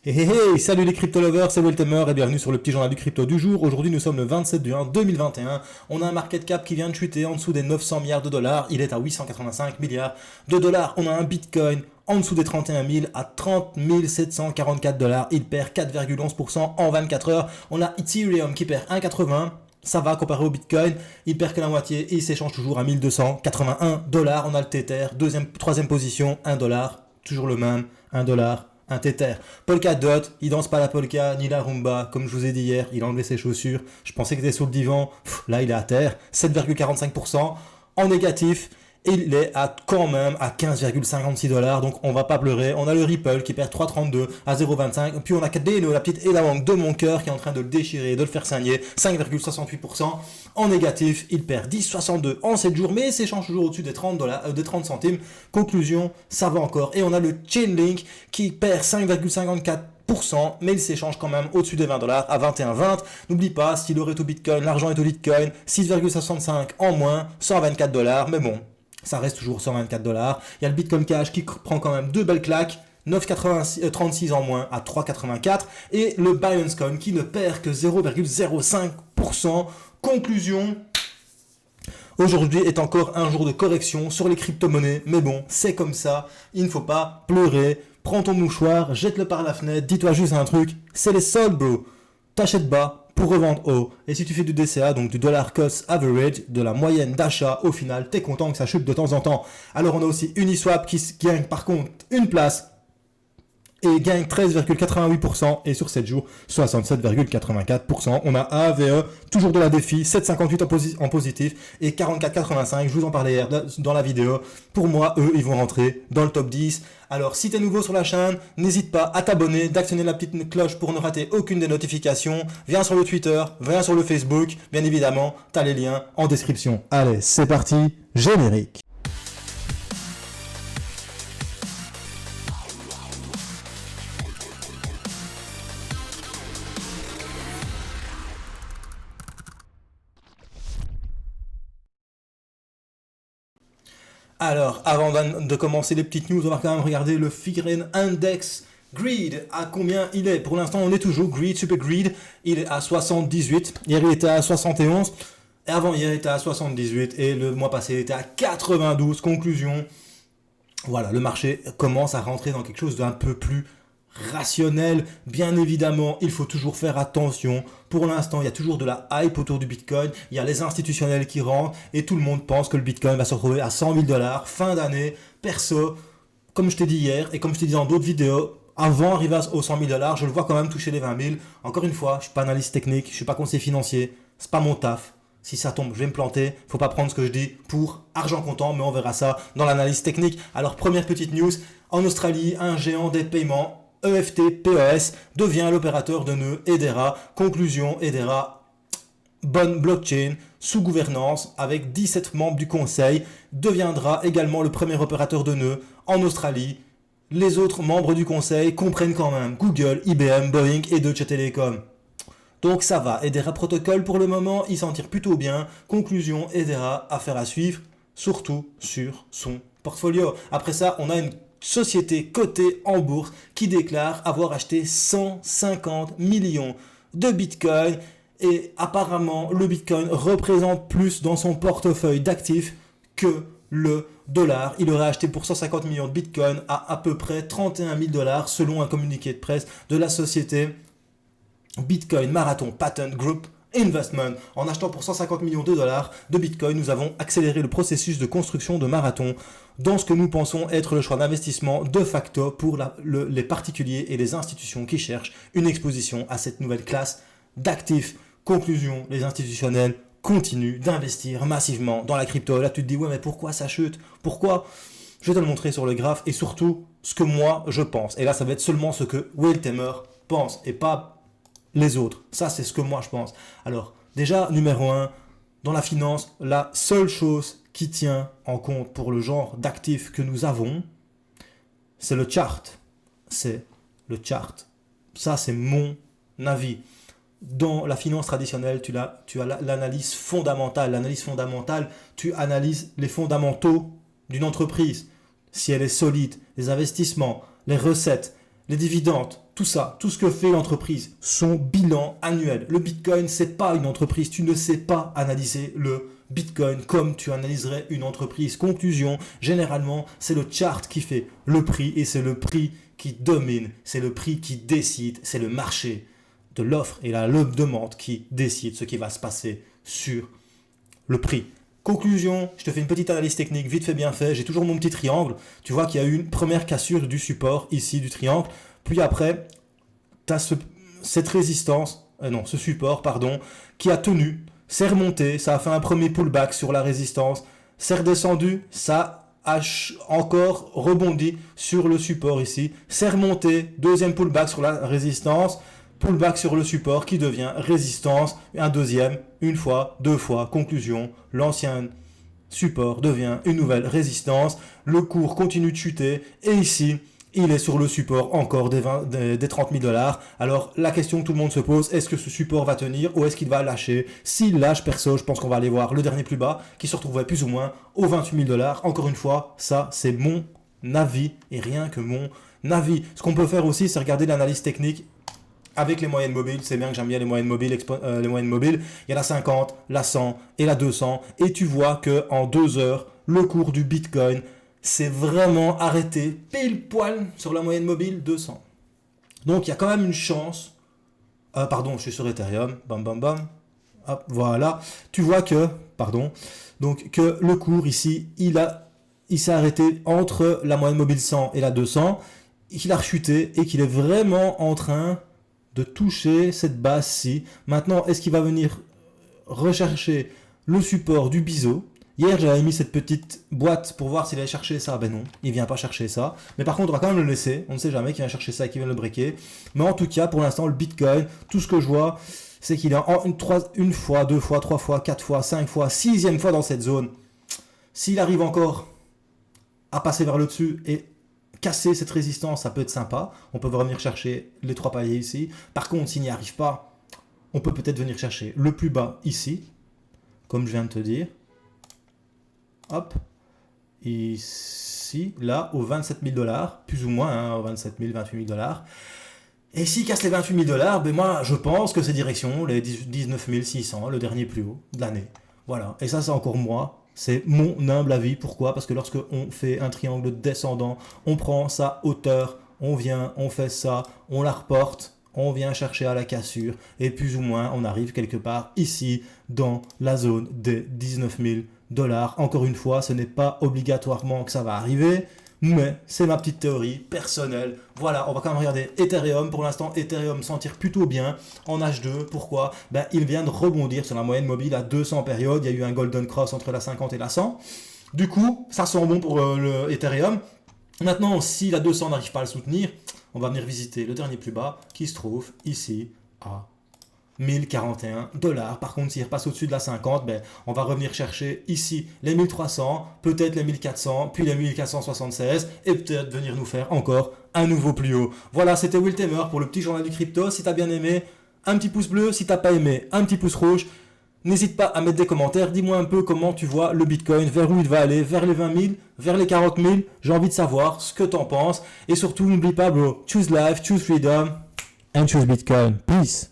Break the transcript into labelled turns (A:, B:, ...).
A: Hey, salut les crypto lovers, c'est Weltemer et bienvenue sur le petit journal du crypto du jour. Aujourd'hui nous sommes le 27 du 1 2021. On a un market cap qui vient de chuter en dessous des 900 milliards de dollars. Il est à 885 milliards de dollars. On a un bitcoin en dessous des 31 000 à 30 744 dollars. Il perd 4,11% en 24 heures. On a Ethereum qui perd 1,80. Ça va comparé au Bitcoin, il perd que la moitié et il s'échange toujours à 1281 dollars. On a le Tether, troisième position, 1 dollar, toujours le même, 1 dollar, un Tether. Polkadot, il danse pas la polka ni la rumba, comme je vous ai dit hier, il a enlevé ses chaussures. Je pensais qu'il était sur le divan, là il est à terre, 7,45% en négatif. Et il est quand même à 15,56 dollars, donc on va pas pleurer. On a le Ripple qui perd 3,32 à 0,25. Puis on a Kadeno, la petite Elawank de mon cœur qui est en train de le déchirer, de le faire saigner, 5,68% en négatif. Il perd 10,62 en 7 jours, mais s'échange toujours au-dessus des 30 dollars, des 30 centimes. Conclusion, ça va encore. Et on a le Chainlink qui perd 5,54%, mais il s'échange quand même au-dessus des 20 dollars à 21,20. N'oublie pas, si l'or est au Bitcoin, l'argent est au Bitcoin, 6,65 en moins, 124 dollars, mais bon. Ça reste toujours 124 dollars. Il y a le Bitcoin Cash qui prend quand même deux belles claques. 9,36 en moins à 3,84. Et le Binance Coin qui ne perd que 0,05%. Conclusion. Aujourd'hui est encore un jour de correction sur les crypto-monnaies. Mais bon, c'est comme ça. Il ne faut pas pleurer. Prends ton mouchoir, jette-le par la fenêtre. Dis-toi juste un truc. C'est les soldes, bro. T'achètes bas pour revendre haut. Et si tu fais du DCA, donc du dollar cost average, de la moyenne d'achat, au final, t'es content que ça chute de temps en temps. Alors on a aussi Uniswap qui gagne par contre une place et gagne 13,88% et sur 7 jours 67,84%. On a AVE, toujours de la défi, 7,58 en positif et 44,85. Je vous en parlais hier dans la vidéo. Pour moi, eux, ils vont rentrer dans le top 10. Alors, si tu es nouveau sur la chaîne, n'hésite pas à t'abonner, d'actionner la petite cloche pour ne rater aucune des notifications. Viens sur le Twitter, viens sur le Facebook. Bien évidemment, tu as les liens en description. Allez, c'est parti, générique. Alors, avant de commencer les petites news, on va quand même regarder le Figren Index Greed. À combien il est? Pour l'instant, on est toujours Greed, Super Greed. Il est à 78. Hier, il était à 71. Et avant, hier, il était à 78. Et le mois passé, il était à 92. Conclusion. Voilà, le marché commence à rentrer dans quelque chose d'un peu plus rationnel. Bien évidemment, il faut toujours faire attention. Pour l'instant, il y a toujours de la hype autour du Bitcoin. Il y a les institutionnels qui rentrent et tout le monde pense que le Bitcoin va se retrouver à 100 000 dollars fin d'année. Perso, comme je t'ai dit hier et comme je t'ai dit dans d'autres vidéos, avant d'arriver aux 100 000 dollars, je le vois quand même toucher les 20 000. Encore une fois, je suis pas analyste technique, je suis pas conseiller financier, c'est pas mon taf. Si ça tombe, je vais me planter. Faut pas prendre ce que je dis pour argent comptant, mais on verra ça dans l'analyse technique. Alors, première petite news. En Australie, un géant des paiements, EFT POS, devient l'opérateur de nœuds Hedera. Conclusion, Hedera, bonne blockchain, sous gouvernance, avec 17 membres du conseil, deviendra également le premier opérateur de nœuds en Australie. Les autres membres du conseil comprennent quand même Google, IBM, Boeing et Deutsche Telekom. Donc ça va, Hedera Protocol pour le moment, il s'en tire plutôt bien. Conclusion, Hedera, affaire à suivre, surtout sur son portfolio. Après ça, on a une société cotée en bourse qui déclare avoir acheté 150 millions de Bitcoin. Et apparemment, le Bitcoin représente plus dans son portefeuille d'actifs que le dollar. Il aurait acheté pour 150 millions de Bitcoin à peu près 31 000 dollars selon un communiqué de presse de la société Bitcoin Marathon Patent Group Investment. En achetant pour 150 millions de dollars de Bitcoin, nous avons accéléré le processus de construction de Marathon dans ce que nous pensons être le choix d'investissement de facto pour les particuliers et les institutions qui cherchent une exposition à cette nouvelle classe d'actifs. Conclusion, les institutionnels continuent d'investir massivement dans la crypto. Là, tu te dis, ouais, mais pourquoi ça chute? Pourquoi? Je vais te le montrer sur le graphe et surtout ce que moi je pense. Et là, ça va être seulement ce que Weltemer pense et pas les autres. Ça, c'est ce que moi je pense. Alors, déjà, numéro 1, dans la finance, la seule chose qui tient en compte pour le genre d'actifs que nous avons, c'est le chart. C'est le chart. Ça, c'est mon avis. Dans la finance traditionnelle, tu as l'analyse fondamentale. L'analyse fondamentale, tu analyses les fondamentaux d'une entreprise. Si elle est solide, les investissements, les recettes, les dividendes, tout ça, tout ce que fait l'entreprise, son bilan annuel. Le Bitcoin, c'est pas une entreprise. Tu ne sais pas analyser le Bitcoin comme tu analyserais une entreprise. Conclusion, généralement, c'est le chart qui fait le prix et c'est le prix qui domine. C'est le prix qui décide. C'est le marché de l'offre et la demande qui décide ce qui va se passer sur le prix. Conclusion, je te fais une petite analyse technique, vite fait, bien fait. J'ai toujours mon petit triangle. Tu vois qu'il y a eu une première cassure du support ici du triangle. Puis après, tu as cette résistance, ce support, pardon, qui a tenu, c'est remonté, ça a fait un premier pullback sur la résistance, c'est redescendu, ça a encore rebondi sur le support ici, c'est remonté, deuxième pullback sur la résistance, pullback sur le support qui devient résistance, un deuxième, une fois, deux fois, conclusion, l'ancien support devient une nouvelle résistance, le cours continue de chuter, et ici, il est sur le support encore des 30 000 $. Alors, la question que tout le monde se pose, est-ce que ce support va tenir ou est-ce qu'il va lâcher? S'il lâche, perso, je pense qu'on va aller voir le dernier plus bas qui se retrouverait plus ou moins aux 28 000 $. Encore une fois, ça, c'est mon avis et rien que mon avis. Ce qu'on peut faire aussi, c'est regarder l'analyse technique avec les moyennes mobiles. C'est bien que j'aime bien les moyennes mobiles. Il y a la 50, la 100 et la 200. Et tu vois qu'en 2 heures, le cours du Bitcoin c'est vraiment arrêté pile poil sur la moyenne mobile 200. Donc il y a quand même une chance. Pardon, je suis sur Ethereum. Bam bam bam. Hop, voilà. Tu vois que, donc que le cours ici, il s'est arrêté entre la moyenne mobile 100 et la 200. Il a rechuté et qu'il est vraiment en train de toucher cette base-ci. Maintenant, est-ce qu'il va venir rechercher le support du biseau? Hier, j'avais mis cette petite boîte pour voir s'il allait chercher ça. Ben non, il vient pas chercher ça. Mais par contre, on va quand même le laisser. On ne sait jamais qu'il vient chercher ça et qu'il vient le breaker. Mais en tout cas, pour l'instant, le Bitcoin, tout ce que je vois, c'est qu'il est une fois, deux fois, trois fois, quatre fois, cinq fois, sixième fois dans cette zone. S'il arrive encore à passer vers le dessus et casser cette résistance, ça peut être sympa. On peut revenir chercher les 3 paliers ici. Par contre, s'il n'y arrive pas, on peut peut-être venir chercher le plus bas ici, comme je viens de te dire. Hop, ici, là, aux 27 000 $, plus ou moins, aux 27 000, 28 000 $. Et s'il casse les 28 000 $, ben moi, je pense que c'est direction les 19 600, le dernier plus haut de l'année. Voilà, et ça, c'est encore moi, c'est mon humble avis. Pourquoi? Parce que lorsque on fait un triangle descendant, on prend sa hauteur, on vient, on fait ça, on la reporte, on vient chercher à la cassure, et plus ou moins, on arrive quelque part ici, dans la zone des 19 000 $. Encore une fois, ce n'est pas obligatoirement que ça va arriver, mais c'est ma petite théorie personnelle. Voilà, on va quand même regarder Ethereum. Pour l'instant, Ethereum s'en tire plutôt bien en H2. Pourquoi? Il vient de rebondir sur la moyenne mobile à 200 périodes. Il y a eu un golden cross entre la 50 et la 100. Du coup, ça sent bon pour le Ethereum. Maintenant, si la 200 n'arrive pas à le soutenir, on va venir visiter le dernier plus bas qui se trouve ici à 1041 $. Par contre, s'il repasse au-dessus de la 50, on va revenir chercher ici les 1300, peut-être les 1400, puis les 1476, et peut-être venir nous faire encore un nouveau plus haut. Voilà, c'était Will Tamer pour le petit journal du crypto. Si tu as bien aimé, un petit pouce bleu. Si tu n'as pas aimé, un petit pouce rouge. N'hésite pas à mettre des commentaires. Dis-moi un peu comment tu vois le Bitcoin, vers où il va aller, vers les 20 000, vers les 40 000. J'ai envie de savoir ce que tu en penses. Et surtout, n'oublie pas, bro, choose life, choose freedom, and choose Bitcoin. Peace.